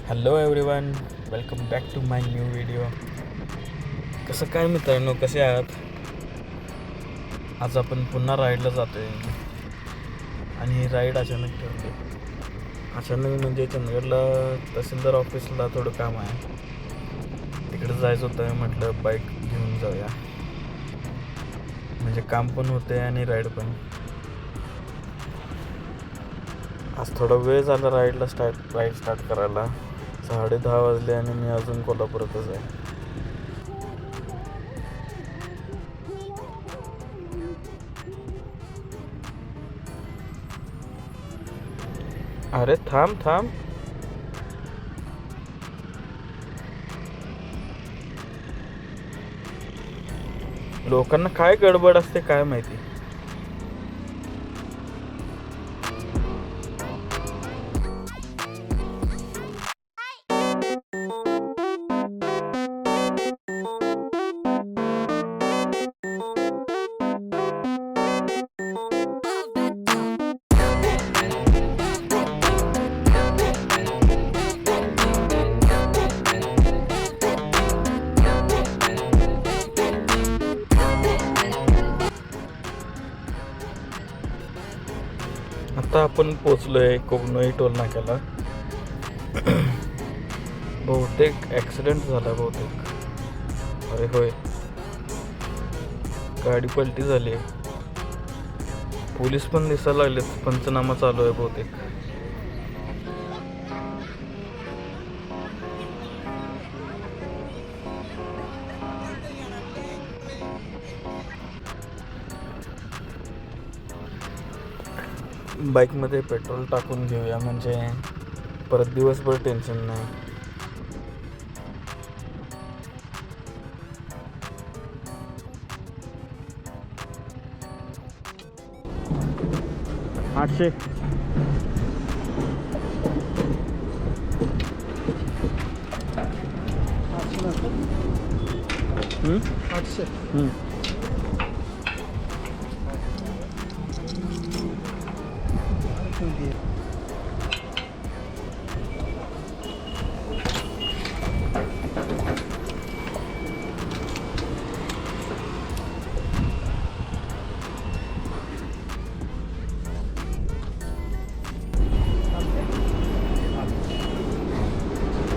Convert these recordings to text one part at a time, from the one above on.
Hello everyone, welcome back to my new video. कसं काय मित्रांनो, कसे आहात? आज आपण पुन्हा राईडला जातो आहे आणि ही राईड अचानक ठरली. अचानक म्हणजे चंदगडला तहसीलदार ऑफिसला थोडं काम आहे, तिकडे जायचं होतं. म्हटलं बाईक घेऊन जाऊया, म्हणजे काम पण होते आणि राईड पण. आज थोडा वेळ झाला राईड स्टार्ट करायला. 10:30 वाजले आणि मी अजून कोल्हापुरातच आहे. अरे थांब थांब, लोकांना काय गडबड असते काय माहिती. आता आपण पोचलोय कोकणोळी टोल नाक्याला. बहुतेक ॲक्सिडेंट झाला बहुतेक. अरे होय, गाडी पलटी झाली आहे. पोलीस पण दिसायला लागलेत, पंचनामा चालू आहे बहुतेक. बाईकमध्ये पेट्रोल टाकून घेऊया, म्हणजे परत दिवसभर टेन्शन नाही. आठशे. आठशे.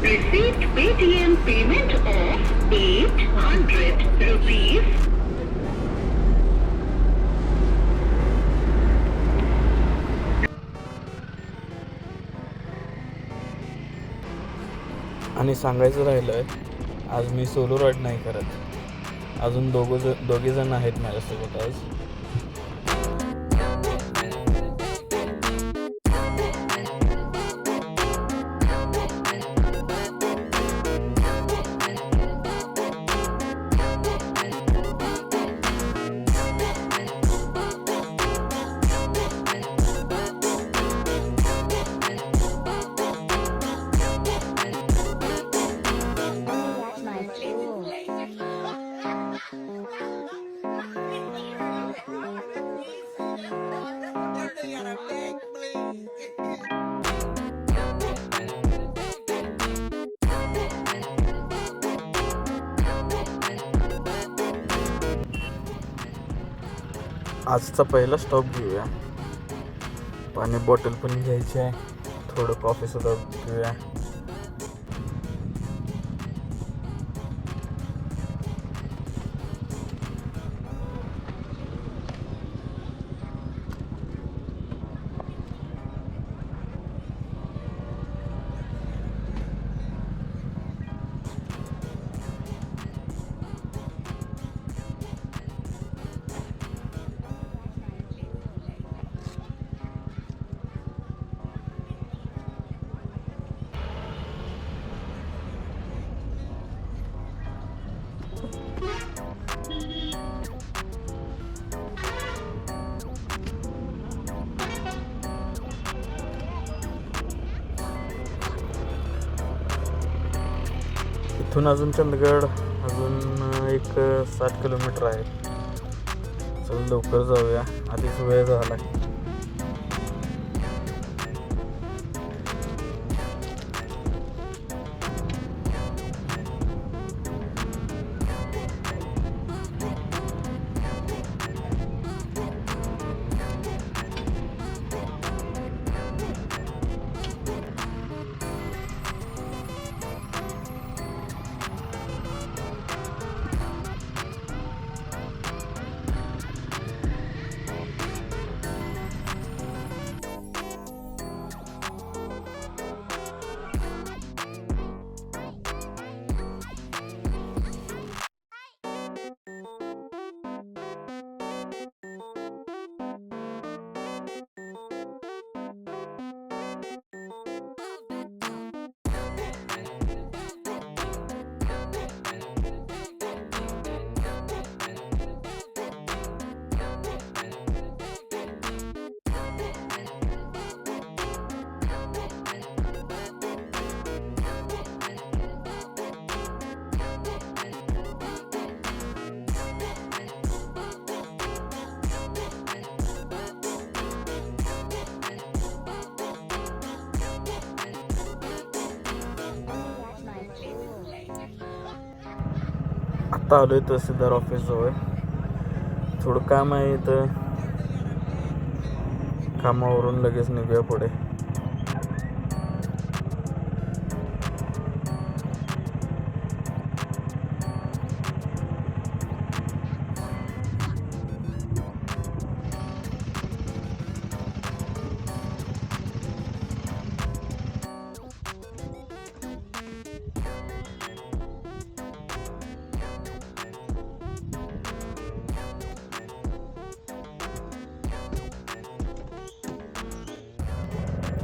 Received Paytm payment of 800 rupees. आणि सांगायचं राहिलं, आज मी सोलो राईड नाही करत. अजून दोघे जण आहेत माझ्यासोबत आज. आजचा पहिला स्टॉप घेऊया. पाणी बॉटल पण घ्यायची आहे, थोडं कॉफी सुद्धा घेऊया. इथून अजून चंदगड अजून एक 60 किलोमीटर आहे. चल लवकर जाऊया, आधीच वेळ झाला. आत्ता आलोय तहसीलदार ऑफिस जवळ. थोडं काम आहे इथं, कामावरून लगेच निघूया पुढे.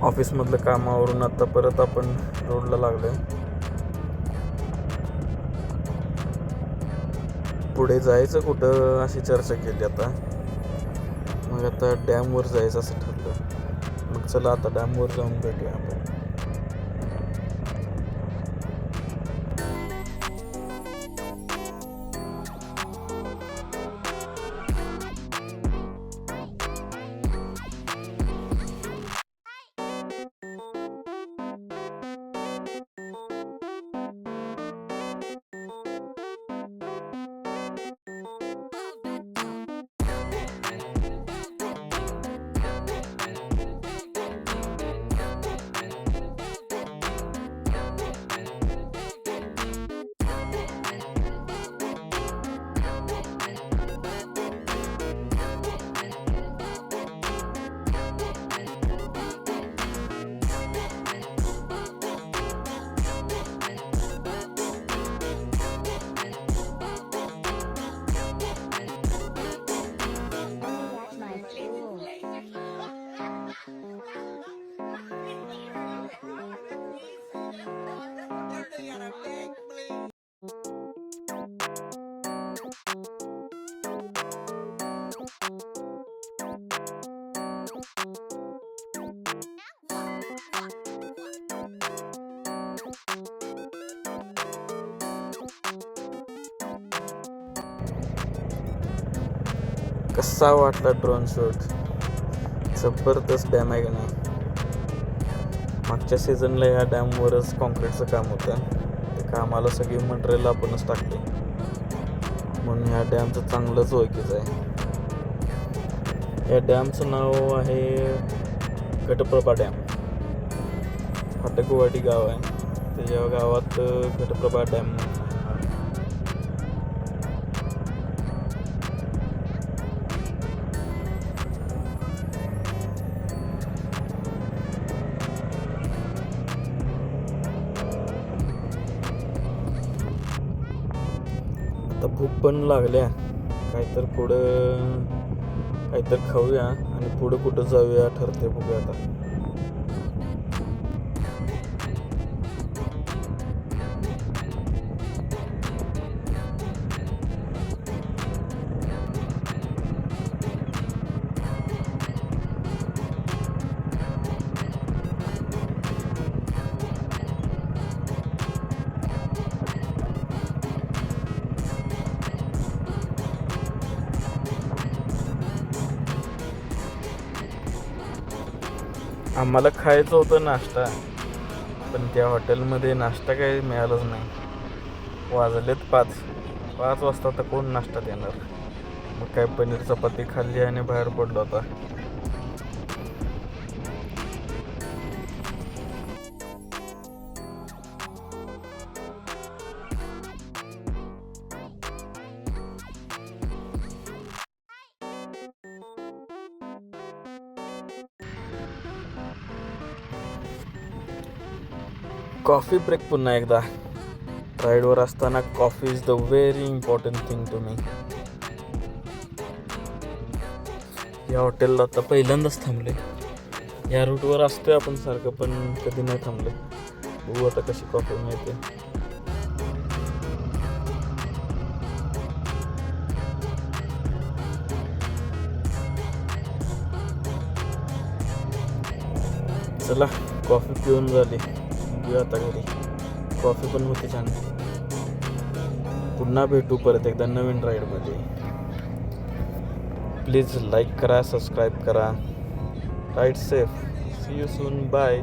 ऑफिसमधलं कामावरून आता परत आपण रोडला लागलोय. पुढे जायचं कुठं अशी चर्चा केली आता. मग आता डॅमवर जायचं असं ठरलं. मग चला आता डॅमवर जाऊन भेटूया आपण. कसा वाटला ड्रोन शूट? जबरदस्त डॅम आहे का नाही? मागच्या सीझनला ह्या डॅमवरच कॉन्क्रीटचं काम होतं. ते कामाला सगळी मटेरियल आपणच टाकले, म्हणून ह्या डॅमचं चांगलंच ओळखीचं आहे. या डॅमचं नाव आहे घटप्रभा डॅम. फाटकवाडी गाव आहे, त्याच्या गावात घटप्रभा डॅम. आता भूक पण लागल्या, काहीतर पुढं काहीतर खाऊया आणि पुढं कुठं जाऊया ठरते, बघूया आता. आम्हाला खायचं होतं नाश्ता, पण त्या हॉटेलमध्ये नाश्ता काही मिळालंच नाही. वाजलेत 5 वाजता, तर कोण नाश्ता देणार? मग काय पनीर चपाती खाल्ली आणि बाहेर पडलो आता. कॉफी ब्रेक पुन्हा एकदा. राईडवर असताना coffee is the very important thing to me. या हॉटेलला आता पहिल्यांदाच थांबले. या रूटवर असतोय आपण सारखं, पण कधी नाही थांबले. बघू आता कशी कॉफी मिळते. चला, कॉफी पिऊन झाली, आता घरी. कॉफी पण होती छान. पुन्हा भेटू परत एकदा नवीन राईडमध्ये. प्लीज लाईक करा, सबस्क्राईब करा. Ride safe. See you soon. Bye.